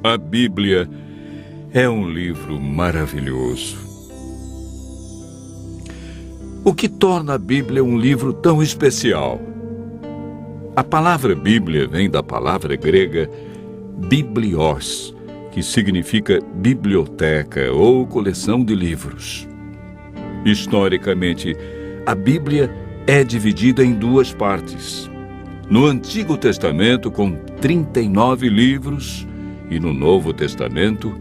A Bíblia é um livro maravilhoso. O que torna a Bíblia um livro tão especial? A palavra Bíblia vem da palavra grega biblios, que significa biblioteca ou coleção de livros. Historicamente, a Bíblia é dividida em duas partes. No Antigo Testamento, com 39 livros, e no Novo Testamento,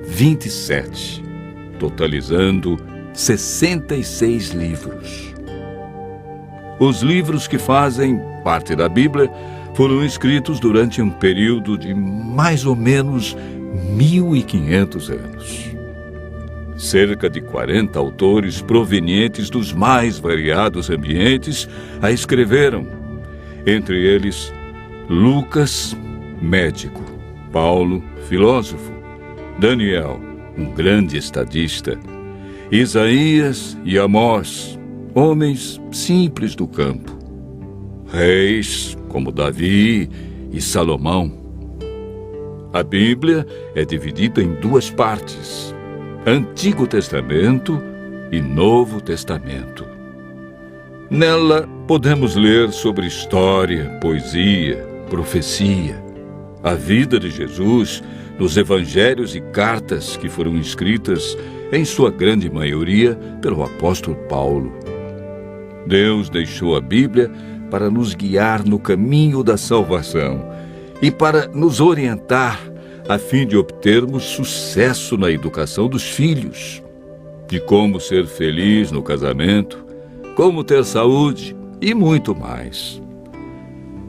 27, totalizando 66 livros. Os livros que fazem parte da Bíblia foram escritos durante um período de mais ou menos 1.500 anos. Cerca de 40 autores provenientes dos mais variados ambientes a escreveram. Entre eles, Lucas, médico; Paulo, filósofo; Daniel, um grande estadista; Isaías e Amós, homens simples do campo; reis como Davi e Salomão. A Bíblia é dividida em duas partes: Antigo Testamento e Novo Testamento. Nela podemos ler sobre história, poesia, profecia, a vida de Jesus, nos evangelhos e cartas que foram escritas, em sua grande maioria, pelo apóstolo Paulo. Deus deixou a Bíblia para nos guiar no caminho da salvação e para nos orientar a fim de obtermos sucesso na educação dos filhos, de como ser feliz no casamento, como ter saúde e muito mais.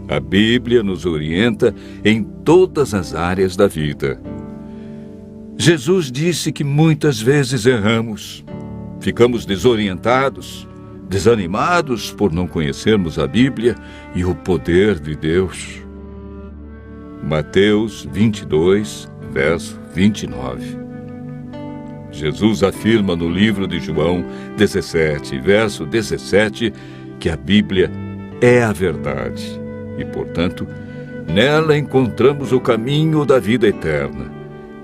A Bíblia nos orienta em todas as áreas da vida. Jesus disse que muitas vezes erramos, ficamos desorientados, desanimados por não conhecermos a Bíblia e o poder de Deus. Mateus 22, verso 29. Jesus afirma no livro de João 17, verso 17, que a Bíblia é a verdade e, portanto, nela encontramos o caminho da vida eterna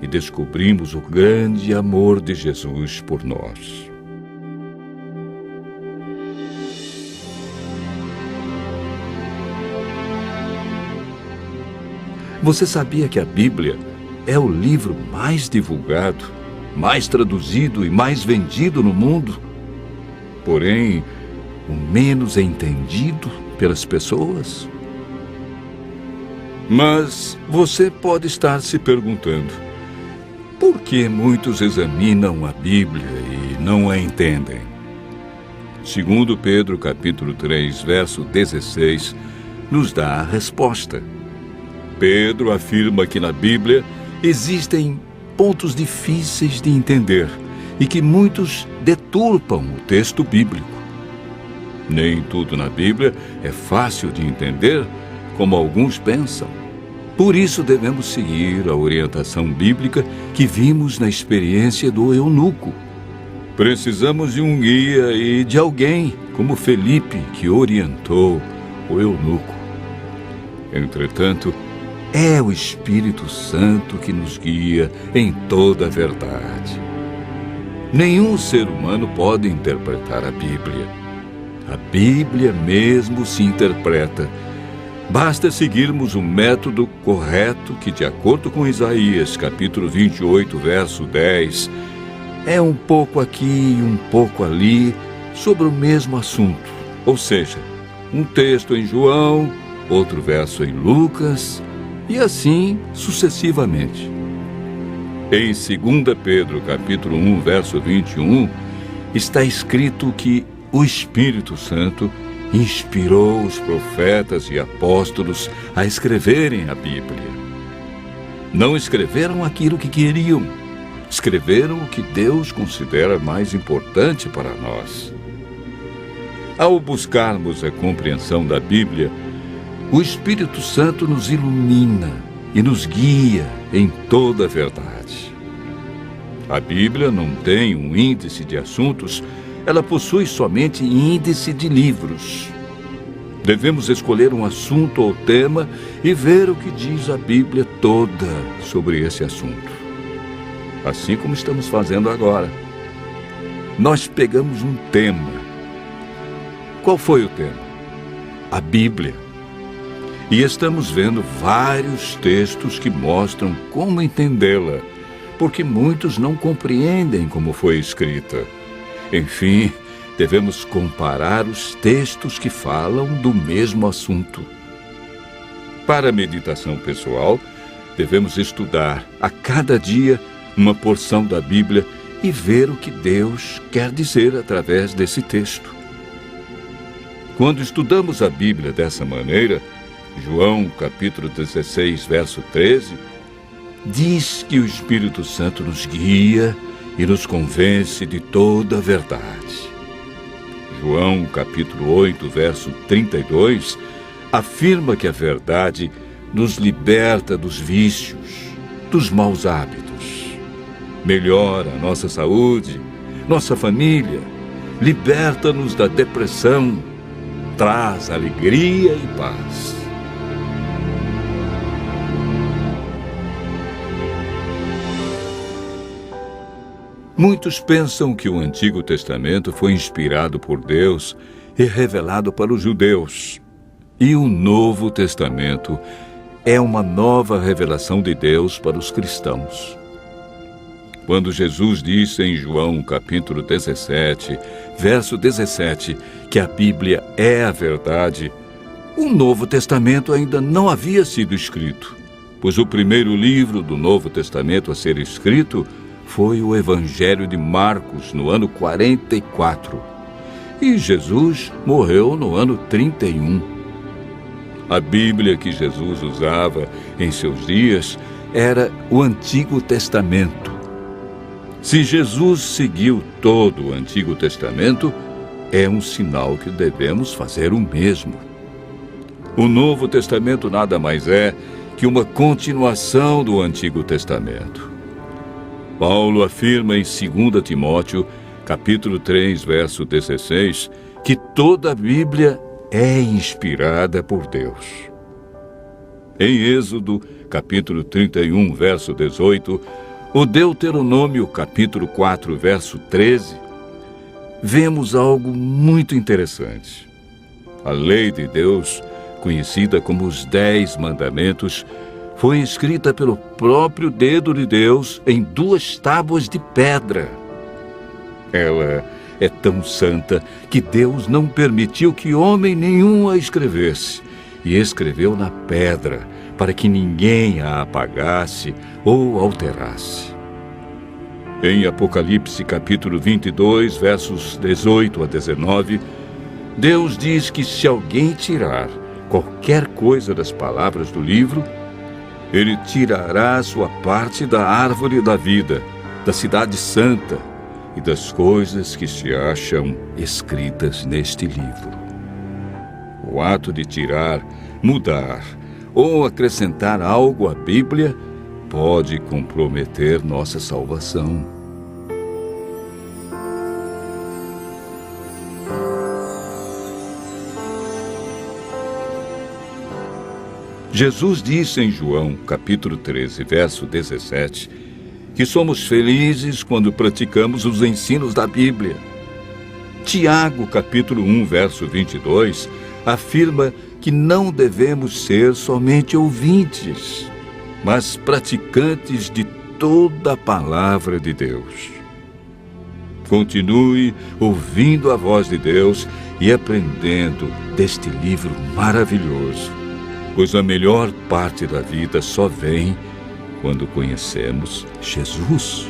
e descobrimos o grande amor de Jesus por nós. Você sabia que a Bíblia é o livro mais divulgado, mais traduzido e mais vendido no mundo? Porém, o menos entendido pelas pessoas? Mas você pode estar se perguntando: por que muitos examinam a Bíblia e não a entendem? Segundo Pedro, capítulo 3, verso 16, nos dá a resposta. Pedro afirma que na Bíblia existem pontos difíceis de entender e que muitos deturpam o texto bíblico. Nem tudo na Bíblia é fácil de entender, como alguns pensam. Por isso devemos seguir a orientação bíblica que vimos na experiência do eunuco. Precisamos de um guia e de alguém como Felipe, que orientou o eunuco. Entretanto, é o Espírito Santo que nos guia em toda a verdade. Nenhum ser humano pode interpretar a Bíblia. A Bíblia mesmo se interpreta. Basta seguirmos o método correto que, de acordo com Isaías, capítulo 28, verso 10, é um pouco aqui e um pouco ali sobre o mesmo assunto. Ou seja, um texto em João, outro verso em Lucas, e assim sucessivamente. Em 2 Pedro, capítulo 1, verso 21, está escrito que o Espírito Santo inspirou os profetas e apóstolos a escreverem a Bíblia. Não escreveram aquilo que queriam, escreveram o que Deus considera mais importante para nós. Ao buscarmos a compreensão da Bíblia, o Espírito Santo nos ilumina e nos guia em toda a verdade. A Bíblia não tem um índice de assuntos, ela possui somente índice de livros. Devemos escolher um assunto ou tema e ver o que diz a Bíblia toda sobre esse assunto. Assim como estamos fazendo agora. Nós pegamos um tema. Qual foi o tema? A Bíblia. E estamos vendo vários textos que mostram como entendê-la, porque muitos não compreendem como foi escrita. Enfim, devemos comparar os textos que falam do mesmo assunto. Para a meditação pessoal, devemos estudar a cada dia uma porção da Bíblia e ver o que Deus quer dizer através desse texto. Quando estudamos a Bíblia dessa maneira, João capítulo 16, verso 13, diz que o Espírito Santo nos guia e nos convence de toda a verdade. João capítulo 8, verso 32, afirma que a verdade nos liberta dos vícios, dos maus hábitos, melhora a nossa saúde, nossa família, liberta-nos da depressão, traz alegria e paz. Muitos pensam que o Antigo Testamento foi inspirado por Deus e revelado para os judeus. E o Novo Testamento é uma nova revelação de Deus para os cristãos. Quando Jesus disse em João capítulo 17, verso 17, que a Bíblia é a verdade, o Novo Testamento ainda não havia sido escrito, pois o primeiro livro do Novo Testamento a ser escrito foi o Evangelho de Marcos, no ano 44. E Jesus morreu no ano 31. A Bíblia que Jesus usava em seus dias era o Antigo Testamento. Se Jesus seguiu todo o Antigo Testamento, é um sinal que devemos fazer o mesmo. O Novo Testamento nada mais é que uma continuação do Antigo Testamento. Paulo afirma em 2 Timóteo, capítulo 3, verso 16, que toda a Bíblia é inspirada por Deus. Em Êxodo, capítulo 31, verso 18, o Deuteronômio, capítulo 4, verso 13, vemos algo muito interessante. A lei de Deus, conhecida como os 10 Mandamentos, foi escrita pelo próprio dedo de Deus em 2 tábuas de pedra. Ela é tão santa que Deus não permitiu que homem nenhum a escrevesse, e escreveu na pedra, para que ninguém a apagasse ou alterasse. Em Apocalipse capítulo 22, versos 18 a 19, Deus diz que se alguém tirar qualquer coisa das palavras do livro, Ele tirará a sua parte da árvore da vida, da cidade santa e das coisas que se acham escritas neste livro. O ato de tirar, mudar ou acrescentar algo à Bíblia pode comprometer nossa salvação. Jesus disse em João, capítulo 13, verso 17, que somos felizes quando praticamos os ensinos da Bíblia. Tiago, capítulo 1, verso 22, afirma que não devemos ser somente ouvintes, mas praticantes de toda a palavra de Deus. Continue ouvindo a voz de Deus e aprendendo deste livro maravilhoso, pois a melhor parte da vida só vem quando conhecemos Jesus.